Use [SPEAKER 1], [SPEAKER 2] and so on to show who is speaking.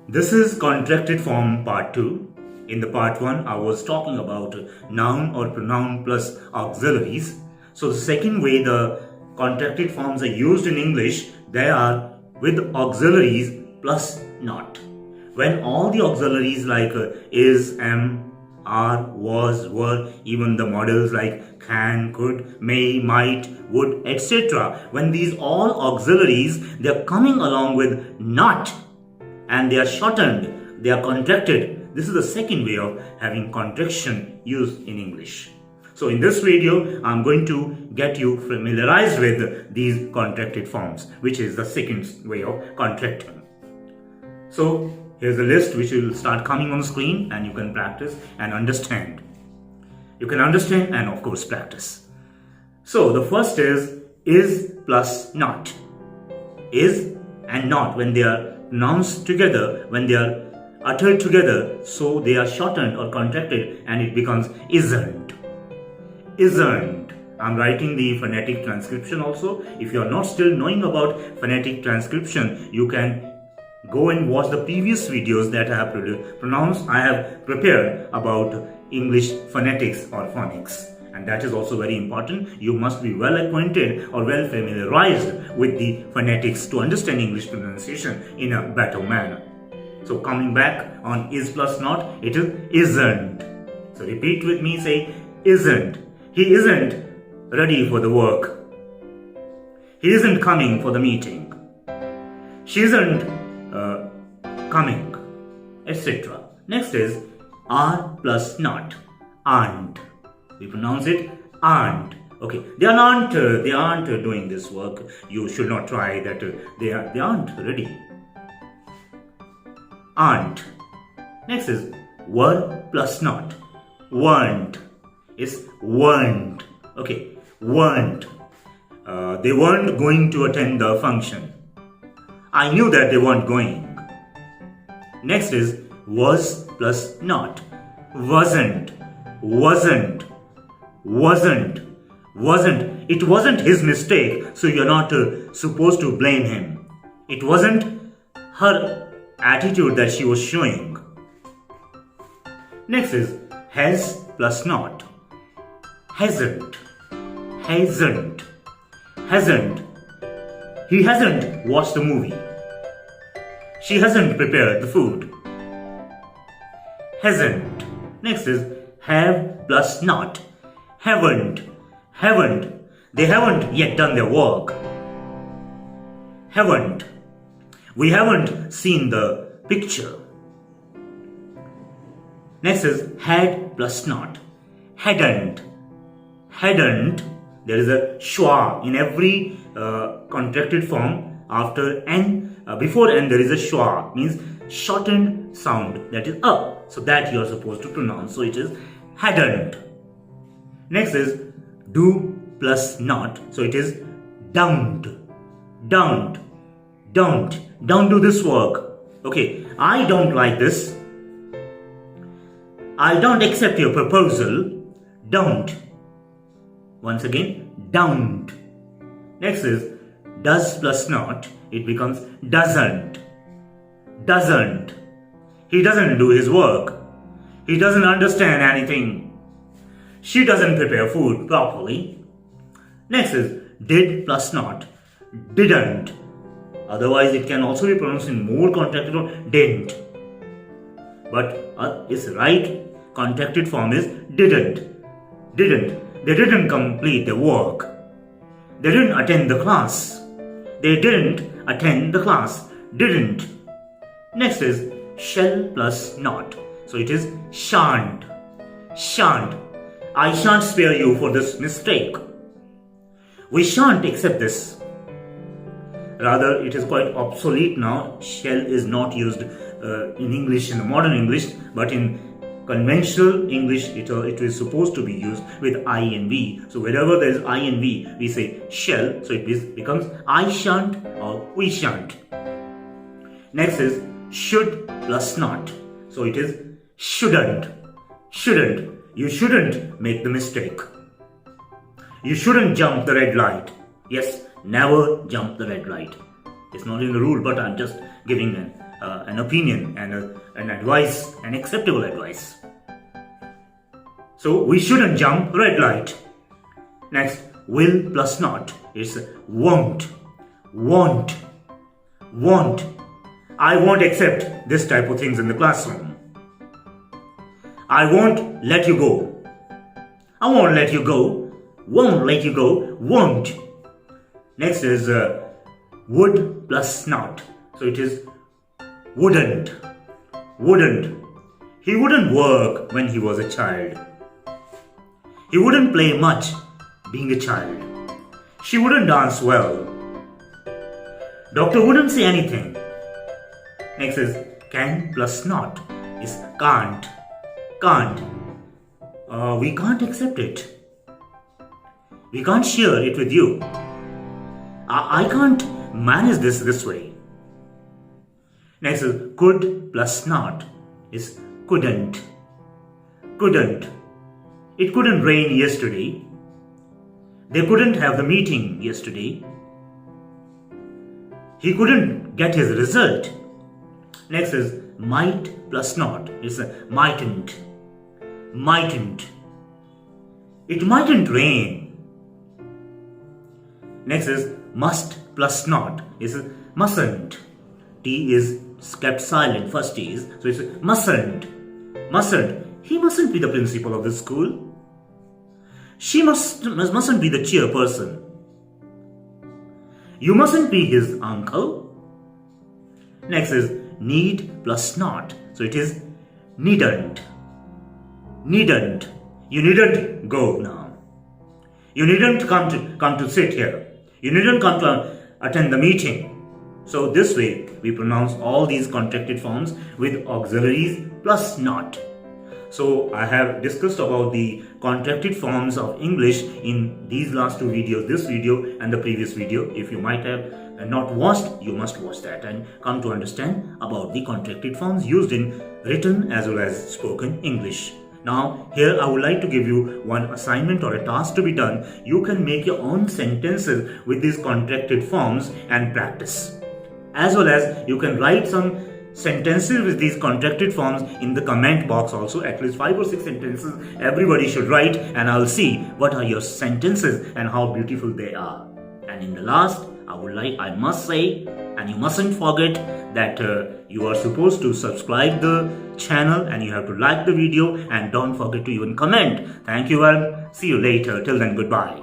[SPEAKER 1] This is contracted form part 2. In the part 1, I was talking about noun or pronoun plus auxiliaries. So the second way the contracted forms are used in English, they are with auxiliaries plus not. When all the auxiliaries like is, am, are, was, were, even the models like can, could, may, might, would, etc. When these all auxiliaries, they are coming along with not, and they are shortened, they are contracted. This is the second way of having contraction used in English. So in this video, I'm going to get you familiarized with these contracted forms, which is the second way of contracting. So here's a list which will start coming on screen, and you can practice and understand. You can understand and of course practice. So the first is plus not. Is and not, when they are pronounced together, when they are uttered together, so they are shortened or contracted and it becomes isn't. Isn't. I'm writing the phonetic transcription also. If you are not still knowing about phonetic transcription, you can go and watch the previous videos that I have prepared about English phonetics or phonics. And that is also very important. You must be well acquainted or well familiarized with the phonetics to understand English pronunciation in a better manner. So coming back on is plus not, it is isn't. So repeat with me, say isn't. He isn't ready for the work. He isn't coming for the meeting. She isn't coming, etc. Next is are plus not, aren't. We pronounce it aren't. Okay, they aren't doing this work. You should not try that. They aren't ready. Aren't. Next is were plus not, weren't. Is weren't. Okay, weren't. They weren't going to attend the function. I knew that they weren't going. Next is was plus not, wasn't. Wasn't. Wasn't. Wasn't. It wasn't his mistake, so you're not supposed to blame him. It wasn't her attitude that she was showing. Next is has plus not, hasn't. Hasn't. Hasn't. He hasn't watched the movie. She hasn't prepared the food. Hasn't. Next is have plus not, haven't. Haven't. They haven't yet done their work. Haven't. We haven't seen the picture. Next is had plus not, hadn't. Hadn't. There is a schwa in every contracted form. After n, before n there is a schwa, means shortened sound, that is up. So that you are supposed to pronounce. So it is hadn't. Next is do plus not. So it is don't. Don't. Don't. Don't do this work. Okay, I don't like this. I don't accept your proposal. Don't. Once again, don't. Next is does plus not. It becomes doesn't. Doesn't. He doesn't do his work. He doesn't understand anything. She doesn't prepare food properly. Next is did plus not, didn't. Otherwise it can also be pronounced in more contracted form, didn't. But its right contracted form is didn't. Didn't. They didn't complete their work. They didn't attend the class. They didn't attend the class. Didn't. Next is shall plus not. So it is shan't. Shan't. I shan't spare you for this mistake. We shan't accept this. Rather, it is quite obsolete now. Shall is not used in English, in the modern English, but in conventional English, it is supposed to be used with I and V. So wherever there is I and V, we say shall. So it becomes I shan't or we shan't. Next is should plus not. So it is shouldn't. Shouldn't. You shouldn't make the mistake. You shouldn't jump the red light. Yes, never jump the red light. It's not in the rule, but I'm just giving an an opinion and an advice, an acceptable advice. So we shouldn't jump red light. Next, will plus not is won't. Won't. Won't. I won't accept this type of things in the classroom. I won't let you go. I won't let you go. Won't let you go. Won't. Next is would plus not. So it is wouldn't. Wouldn't. He wouldn't work when he was a child. He wouldn't play much being a child. She wouldn't dance well. Doctor wouldn't say anything. Next is can plus not is can't. Can't. We can't accept it. We can't share it with you. I can't manage this way. Next is could plus not is couldn't. Couldn't. It couldn't rain yesterday. They couldn't have the meeting yesterday. He couldn't get his result. Next is might plus not is mightn't. Mightn't. It mightn't rain. Next is must plus not is mustn't. T is kept silent, first T is, so it's mustn't. Mustn't. He mustn't be the principal of the school. She mustn't be the chairperson. You mustn't be his uncle. Next is need plus not. So it is needn't. Needn't. You needn't go now. You needn't come to sit here. You needn't come to attend the meeting. So this way we pronounce all these contracted forms with auxiliaries plus not. So I have discussed about the contracted forms of English in these last two videos, this video and the previous video. If you might have not watched, you must watch that and come to understand about the contracted forms used in written as well as spoken English. Now here I would like to give you one assignment or a task to be done. You can make your own sentences with these contracted forms and practice. As well as you can write some sentences with these contracted forms in the comment box also. At least 5 or 6 sentences everybody should write, and I'll see what are your sentences and how beautiful they are. And in the last, I must say, and you mustn't forget that you are supposed to subscribe the channel and you have to like the video and don't forget to even comment. Thank you and see you later. Till then, goodbye.